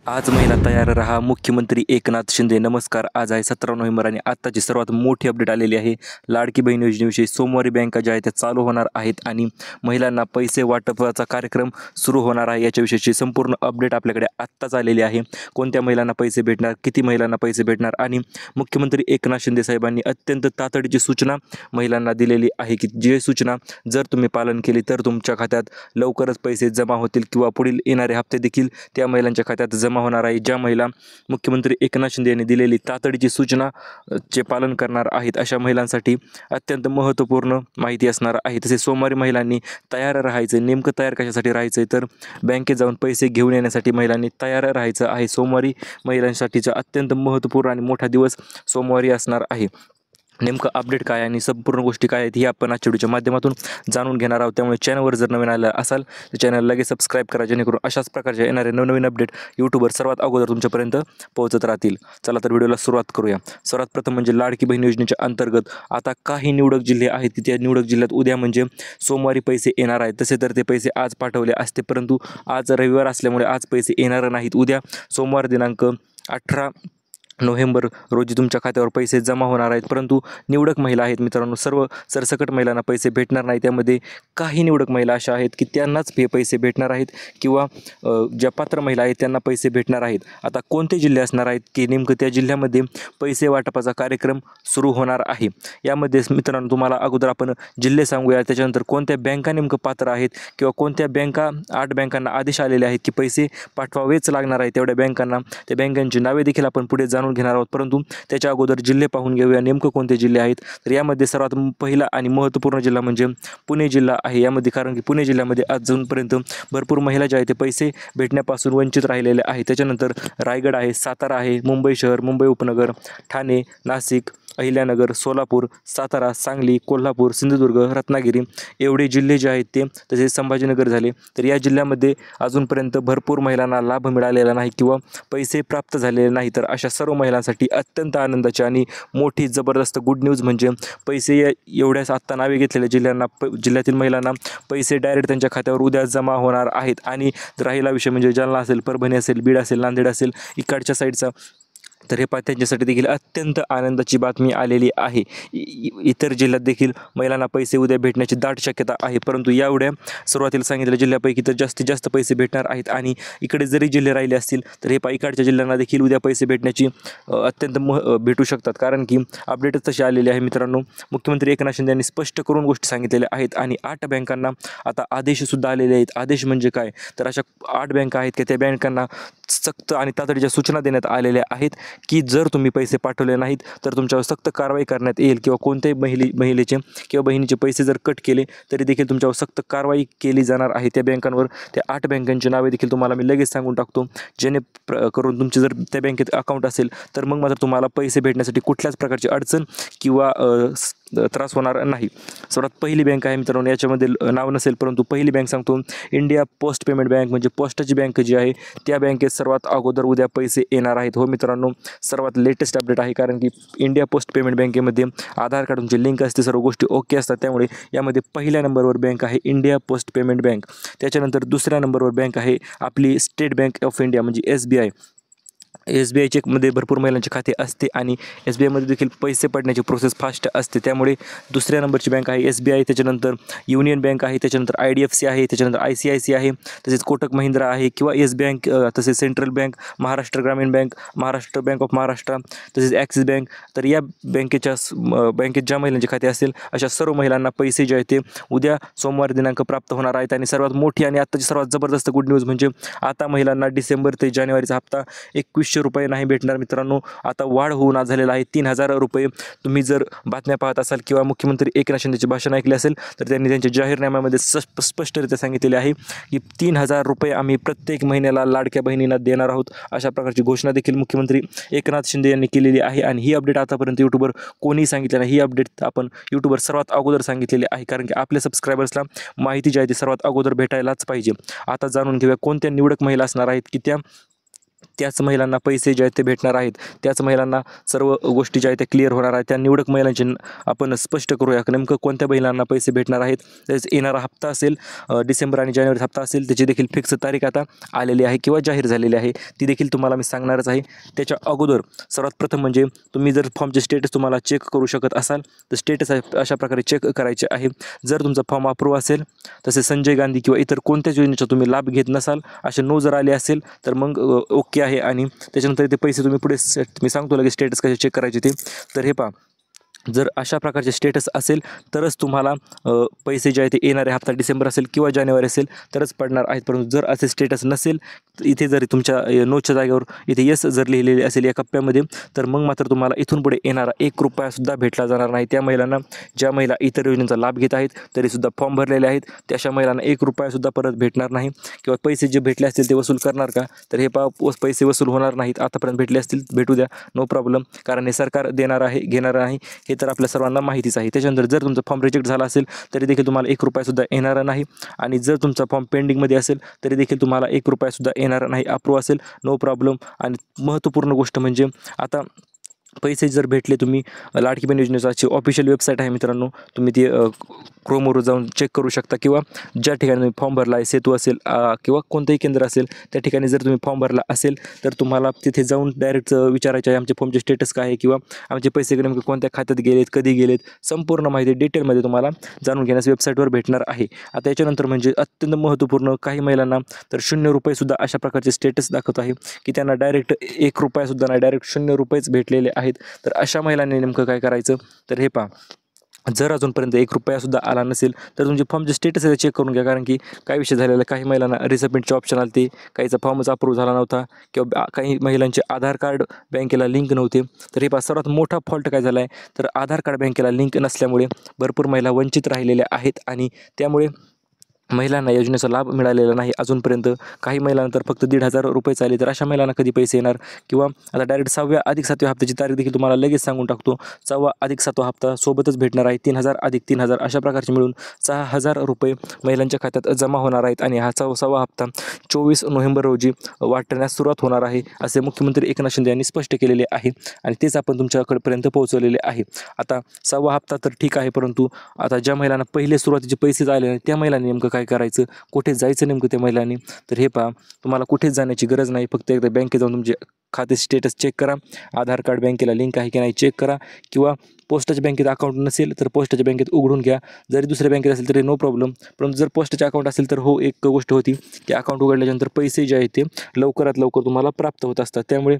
आज महिला तयार रहा, मुख्यमंत्री एकनाथ शिंदे. नमस्कार. आज आहे 17 नोव्हेंबर आणि आत्ताची सर्वात मोठी अपडेट आलेली आहे. लाडकी बहीण योजनेविषयी सोमवारी बँका ज्या आहेत त्या चालू होणार आहेत आणि महिलांना पैसे वाटपाचा कार्यक्रम सुरू होणार आहे. याच्याविषयीची संपूर्ण अपडेट आपल्याकडे आत्ताच आलेली आहे. कोणत्या महिलांना पैसे भेटणार, किती महिलांना पैसे भेटणार आणि मुख्यमंत्री एकनाथ शिंदे साहेबांनी अत्यंत तातडीची सूचना महिलांना दिलेली आहे की जे सूचना जर तुम्ही पालन केली तर तुमच्या खात्यात लवकरच पैसे जमा होतील किंवा पुढील येणारे हप्ते देखील त्या महिलांच्या खात्यात जमा होणार आहे. ज्या महिला मुख्यमंत्री एकनाथ शिंदे यांनी दिलेली तातडीची सूचना चे पालन करणार आहेत अशा महिलांसाठी अत्यंत महत्त्वपूर्ण माहिती असणार आहे. तसेच सोमवारी महिलांनी तयार राहायचं. नेमकं तयार कशासाठी राहायचं तर बँकेत जाऊन पैसे घेऊन येण्यासाठी महिलांनी तयार राहायचं आहे. सोमवारी महिलांसाठीचा अत्यंत महत्त्वपूर्ण आणि मोठा दिवस सोमवारी असणार आहे. नेमकं अपडेट काय आणि संपूर्ण गोष्टी काय आहेत ही आपण आजच्या व्हिडिओच्या माध्यमातून जाणून घेणार आहोत. त्यामुळे चॅनलवर जर नवीन आलं असाल तर चॅनल लगेच सबस्क्राईब करा, जेणेकरून अशाच प्रकारच्या येणारे नवनवीन अपडेट यूट्यूबवर सर्वात अगोदर तुमच्यापर्यंत पोहोचत राहतील. चला तर व्हिडिओला सुरुवात करूया. सर्वात प्रथम म्हणजे लाडकी बहीण योजनेच्या अंतर्गत आता काही निवडक जिल्हे आहेत की त्या निवडक जिल्ह्यात उद्या म्हणजे सोमवारी पैसे येणार आहेत. तसे तर ते पैसे आज पाठवले असते, परंतु आज रविवार असल्यामुळे आज पैसे येणार नाहीत. उद्या सोमवार दिनांक 18 नोव्हेंबर रोजी तुमच्या खात्यावर पैसे जमा होणार आहेत. परंतु निवडक महिला आहेत मित्रांनो, सर्व सरसकट महिलांना पैसे भेटणार नाही. त्यामध्ये काही निवडक महिला अशा आहेत की त्यांनाच हे पैसे भेटणार आहेत किंवा ज्या पात्र महिला आहेत त्यांना पैसे भेटणार आहेत. आता कोणते जिल्हे असणार आहेत की नेमकं त्या जिल्ह्यामध्ये पैसे वाटपाचा कार्यक्रम सुरू होणार आहे. यामध्ये मित्रांनो तुम्हाला अगोदर आपण जिल्हे सांगूया, त्याच्यानंतर कोणत्या बँका नेमकं पात्र आहेत किंवा कोणत्या बँका 8 बँकांना आदेश आलेले आहेत की पैसे पाठवावेच लागणार आहे तेवढ्या बँकांना. त्या बँकांची नावे देखील आपण पुढे जाणून घेणार आहोत. परंतु त्याच्या अगोदर जिल्हे पाहून घेऊया नेमकं कोणते जिल्हे आहेत. तर यामध्ये सर्वात पहिला आणि महत्त्वपूर्ण जिल्हा म्हणजे पुणे जिल्हा आहे. यामध्ये कारण की पुणे जिल्ह्यामध्ये अजूनपर्यंत भरपूर महिला ज्या आहेत ते पैसे भेटण्यापासून वंचित राहिलेले आहेत. त्याच्यानंतर रायगड आहे, सातारा आहे, मुंबई शहर, मुंबई उपनगर, ठाणे, नाशिक, अहिल्यानगर, सोलापूर, सातारा, सांगली, कोल्हापूर, सिंधुदुर्ग, रत्नागिरी एवढे जिल्हे जे आहेत ते, तसेच संभाजीनगर झाले. तर या जिल्ह्यामध्ये अजूनपर्यंत भरपूर महिलांना लाभ मिळालेला नाही किंवा पैसे प्राप्त झालेले नाही. तर अशा सर्व महिलांसाठी अत्यंत आनंदाची आणि मोठी जबरदस्त गुड न्यूज म्हणजे पैसे एवढ्याच आत्ता नावे घेतलेल्या जिल्ह्यातील महिलांना पैसे डायरेक्ट त्यांच्या खात्यावर उद्या जमा होणार आहेत. आणि राहिला विषय म्हणजे जालना असेल, परभणी असेल, बीड असेल, नांदेड असेल, इकडच्या साईडचा, तर हे त्यांच्यासाठी देखील अत्यंत आनंदाची बातमी आलेली आहे. इतर जिल्ह्यात देखील महिलांना पैसे उद्या भेटण्याची दाट शक्यता आहे. परंतु यावढ्या सुरुवातीला सांगितलेल्या जिल्ह्यापैकी तर जास्तीत जास्त पैसे भेटणार आहेत. आणि इकडे जरी जिल्हे राहिले असतील तर हे इकडच्या जिल्ह्यांना देखील उद्या पैसे भेटण्याची अत्यंत भेटू शकतात. कारण की अपडेटच तशी आलेली आहे मित्रांनो. मुख्यमंत्री एकनाथ शिंदे यांनी स्पष्ट करून गोष्टी सांगितलेल्या आहेत आणि 8 बँकांना आता आदेशसुद्धा आलेले आहेत. आदेश म्हणजे काय तर अशा 8 बँका आहेत की त्या बँकांना सक्त आणि तातडीच्या सूचना देण्यात आलेल्या आहेत की जर तुम्ही पैसे पाठवले नाहीत तर तुमच्यावर सक्त कारवाई करण्यात येईल किंवा कोणत्याही महिलेचे किंवा बहिणीचे पैसे जर कट केले तरी देखील तुमच्यावर सक्त कारवाई केली जाणार आहे त्या बँकांवर. त्या 8 बँकांची नावे देखील तुम्हाला मी लगेच सांगून टाकतो, जेणेकरून तुमचे जर त्या बँकेत अकाउंट असेल तर मग मात्र तुम्हाला पैसे भेटण्यासाठी कुठल्याच प्रकारची अडचण किंवा त्रास होणार नाही. सर्वात पहिली बँक आहे मित्रांनो, याच्यामध्ये नाव नसेल परंतु पहिली बँक सांगतो, इंडिया पोस्ट पेमेंट बँक म्हणजे पोस्टाची बँक जी आहे त्या बँकेत सर्वात अगोदर उद्या पैसे येणार आहेत. हो मित्रांनो, सर्वात लेटेस्ट अपडेट आहे कारण की इंडिया पोस्ट पेमेंट बँकेमध्ये आधार कार्ड तुमची लिंक असते, सर्व गोष्टी ओके असतात. त्यामुळे यामध्ये पहिल्या नंबरवर बँक आहे इंडिया पोस्ट पेमेंट बँक. त्याच्यानंतर दुसऱ्या नंबरवर बँक आहे आपली स्टेट बँक ऑफ इंडिया म्हणजे SBI. SBI मध्ये भरपूर महिलांचे खाते असते आणि SBI मध्ये देखील पैसे पडण्याची प्रोसेस फास्ट असते. त्यामुळे दुसऱ्या नंबरची बँक आहे SBI. त्याच्यानंतर युनियन बँक आहे, त्याच्यानंतर IDFC आहे, त्याच्यानंतर ICICI आहे, तसेच कोटक महिंद्रा आहे किंवा येस बँक, तसेच सेंट्रल बँक, महाराष्ट्र ग्रामीण bank, Maharashtra bank of Maharashtra, तसेच ॲक्सिस बँक. तर या बँकेत ज्या महिलांचे खाते असतील अशा सर्व महिलांना पैसे जे आहेत ते उद्या सोमवार दिनांक प्राप्त होणार आहेत. आणि सर्वात मोठी आणि आत्ताची सर्वात जबरदस्त गुड न्यूज म्हणजे आता महिलांना डिसेंबर ते जानेवारीचा हप्ता 2100 रुपये नाही भेटणार मित्रांनो. आता वाढ होऊन आज झालेला आहे 3000 रुपये. तुम्ही जर बातम्या पाहत असाल किंवा मुख्यमंत्री एकनाथ शिंदेचे भाषण ऐकले असेल तर त्यांनी त्यांच्या जाहीरनाम्यामध्ये स्पष्टरित्या सांगितलेले आहे की 3000 रुपये आम्ही प्रत्येक महिन्याला लाडक्या बहिणींना देणार आहोत. अशा प्रकारची घोषणा देखील मुख्यमंत्री एकनाथ शिंदे यांनी केलेली आहे. आणि ही अपडेट आतापर्यंत यूट्यूबवर कोणीही सांगितली नाही. ही अपडेट आपण यूट्यूबवर सर्वात अगोदर सांगितलेली आहे कारण की आपल्या सबस्क्रायबर्सला माहिती जी आहे ती सर्वात अगोदर भेटायलाच पाहिजे. आता जाणून घेऊया कोणत्या निवडक महिला असणार आहेत की त्या त्याच महिलांना पैसे जे आहेत ते भेटणार आहेत, त्याच महिलांना सर्व गोष्टी ज्या आहेत त्या क्लिअर होणार आहेत. त्या निवडक महिलांचे आपण स्पष्ट करूया नेमकं कोणत्या महिलांना पैसे भेटणार आहेत. तसेच येणारा हप्ता असेल डिसेंबर आणि जानेवारी हप्ता असेल, त्याची देखील फिक्स तारीख आता आलेली आहे किंवा जाहीर झालेली आहे, ती देखील तुम्हाला मी सांगणारच आहे. त्याच्या अगोदर सर्वात प्रथम म्हणजे तुम्ही जर फॉर्मचे स्टेटस तुम्हाला चेक करू शकत असाल तर स्टेटस अशा प्रकारे चेक करायचे आहे. जर तुमचा फॉर्म अप्रूव्ह असेल, तसे संजय गांधी किंवा इतर कोणत्याच योजनेचा तुम्ही लाभ घेत नसाल, असे नो जर आले असेल तर मग ओके आहे. आणि त्याच्यानंतर ते पैसे तुम्ही पुढे मी सांगतो लगेच स्टेटस कसे चेक करायचे ते. तर हे पहा, जर अशा प्रकारचे स्टेटस असेल तरच तुम्हाला पैसे जे आहे ते येणारे हप्ता डिसेंबर असेल किंवा जानेवारी असेल तरच पडणार आहेत. परंतु जर असे स्टेटस नसेल, इथे जर तुमच्या नोटच्या जागेवर इथे यस जर लिहिलेले असेल या कप्प्यामध्ये, तर मग मात्र तुम्हाला इथून पुढे येणारा 1 रुपयासुद्धा भेटला जाणार नाही. त्या महिलांना, ज्या महिला इतर योजनेचा लाभ घेत आहेत तरीसुद्धा फॉर्म भरलेले आहेत, त्याशा महिलांना 1 रुपयासुद्धा परत भेटणार नाही. किंवा पैसे जे भेटले असतील ते वसूल करणार का, तर हे पैसे वसूल होणार नाहीत. आतापर्यंत भेटले असतील भेटू द्या, नो प्रॉब्लेम, कारण हे सरकार देणार आहे, घेणार नाही, हे तर आपल्या सर्वांना माहितीच आहे. त्याच्यानंतर जर तुमचा फॉर्म रिजेक्ट झाला असेल तरी देखील तुम्हाला 1 रुपयासुद्धा येणार नाही. आणि जर तुमचा फॉर्म पेंडिंगमध्ये असेल तरी देखील तुम्हाला 1 रुपयासुद्धा येणार नाही. अप्रूव्ह असेल, नो प्रॉब्लेम. आणि महत्त्वपूर्ण गोष्ट म्हणजे आता पैसे जर भेटले, तुम्ही लाडकी बहीण योजनेची ऑफिशियल वेबसाईट आहे मित्रांनो, तुम्ही ती क्रोमवर जाऊन चेक करू शकता. किंवा ज्या ठिकाणी तुम्ही फॉर्म भरला आहे, सेतू असेल किंवा कोणतंही केंद्र असेल, त्या ठिकाणी जर तुम्ही फॉर्म भरला असेल तर तुम्हाला तिथे जाऊन डायरेक्ट विचारायचे आहे आमचे फॉर्मचे स्टेटस काय आहे किंवा आमचे पैसे नेमके कोणत्या खात्यात गेलेत, कधी गेलेत, संपूर्ण माहिती डिटेलमध्ये तुम्हाला जाणून घेण्यास वेबसाईटवर भेटणार आहे. आता याच्यानंतर म्हणजे अत्यंत महत्त्वपूर्ण, काही महिलांना तर 0 रुपयेसुद्धा अशा प्रकारचे स्टेटस दाखवत आहे की त्यांना डायरेक्ट 1 रुपयासुद्धा नाही, डायरेक्ट 0 रुपयेच भेटलेले आहेत. तर अशा महिलांनी नेमकं काय करायचं, तर हे पहा, जर अजूनपर्यंत 1 रुपयासुद्धा आला नसेल तर तुमचे फॉर्मचे स्टेटस आहे चेक करून घ्या. कारण की काय विषय झालेला, काही महिलांना रिसबमिटचे ऑप्शन आले, काहीचा फॉर्मच अप्रूव्ह झाला नव्हता किंवा काही महिलांचे आधार कार्ड बँकेला लिंक नव्हते. तर हे पहा, सर्वात मोठा फॉल्ट काय झाला आहे, तर आधार कार्ड बँकेला लिंक नसल्यामुळे भरपूर महिला वंचित राहिलेल्या आहेत. आणि त्यामुळे महिलांना योजनेचा लाभ मिळालेला नाही अजूनपर्यंत. काही महिलांना तर फक्त 1,500 रुपये आले. तर अशा महिलांना कधी पैसे येणार. किंवा आता डायरेक्ट 6व्या अधिक 7व्या हप्त्याची तारीख देखील तुम्हाला लगेच सांगून टाकतो. 6वा अधिक 7वा हप्ता सोबतच भेटणार आहे. 3,000 अधिक 3,000 अशा प्रकारचे मिळून 6,000 रुपये महिलांच्या खात्यात जमा होणार आहेत. आणि हा 6वा हप्ता 24 नोव्हेंबर रोजी वाटण्यास सुरुवात होणार आहे, असे मुख्यमंत्री एकनाथ शिंदे यांनी स्पष्ट केलेले आहे. आणि तेच आपण तुमच्याकडपर्यंत पोहोचवलेले आहे. आता 6वा हप्ता तर ठीक आहे, परंतु आता ज्या महिलांना पहिले सुरुवातीचे पैसे आले त्या महिलांनी नेमकं काय करायचं, कुठे जायचं नेमकं त्या महिलांनी. तर हे पहा, तुम्हाला कुठेच जाण्याची गरज नाही. फक्त एकदा बँकेत जाऊन तुमचे खाते स्टेटस चेक करा, आधार कार्ड बँकेला लिंक आहे की नाही चेक करा. किंवा पोस्टाच्या बँकेत अकाउंट नसेल तर पोस्टाच्या बँकेत उघडून घ्या. जरी दुसऱ्या बँकेत असेल तरी नो प्रॉब्लेम. परंतु जर पोस्टाचे अकाउंट असेल तर हो, एक गोष्ट होती की अकाउंट उघडल्यानंतर पैसे जे आहेत ते लवकरात लवकर तुम्हाला प्राप्त होत असतात. त्यामुळे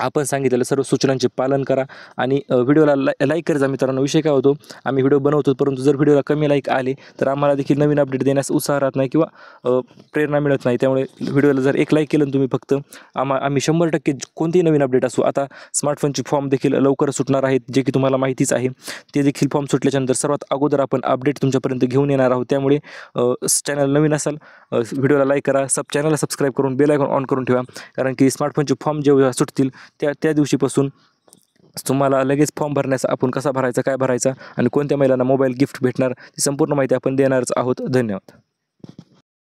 आपण सांगितलेलं सर्व सूचनांचे पालन करा. आणि व्हिडिओला लाईक करायचा मित्रांनो. विषय काय होतो, आम्ही व्हिडिओ बनवतो, परंतु जर व्हिडिओला कमी लाईक आले तर आम्हाला देखील नवीन अपडेट देण्यास उत्साह राहत नाही किंवा प्रेरणा मिळत नाही. त्यामुळे व्हिडिओला जर एक लाईक केलं तुम्ही फक्त, आम्ही 100% कोणतीही नवीन अपडेट असो, आता स्मार्टफोनचे फॉर्म देखील लवकर सुटणार आहेत, जे की तुम्हाला माहितीच आहे. ते देखील फॉर्म सुटल्याच्यानंतर सर्वात अगोदर आपण अपडेट तुमच्यापर्यंत घेऊन येणार आहोत. त्यामुळे चॅनल नवीन असाल, व्हिडिओला लाईक करा, चॅनलला सबस्क्राईब करून बेल आयकॉन ऑन करून ठेवा. कारण की स्मार्टफोनचे फॉर्म जेव्हा सुटतील त्या दिवशीपासून तुम्हाला लगेच फॉर्म भरण्याचा, आपण कसा भरायचा, काय भरायचा आणि कोणत्या महिलांना मोबाईल गिफ्ट भेटणार, ती संपूर्ण माहिती आपण देणारच आहोत. धन्यवाद.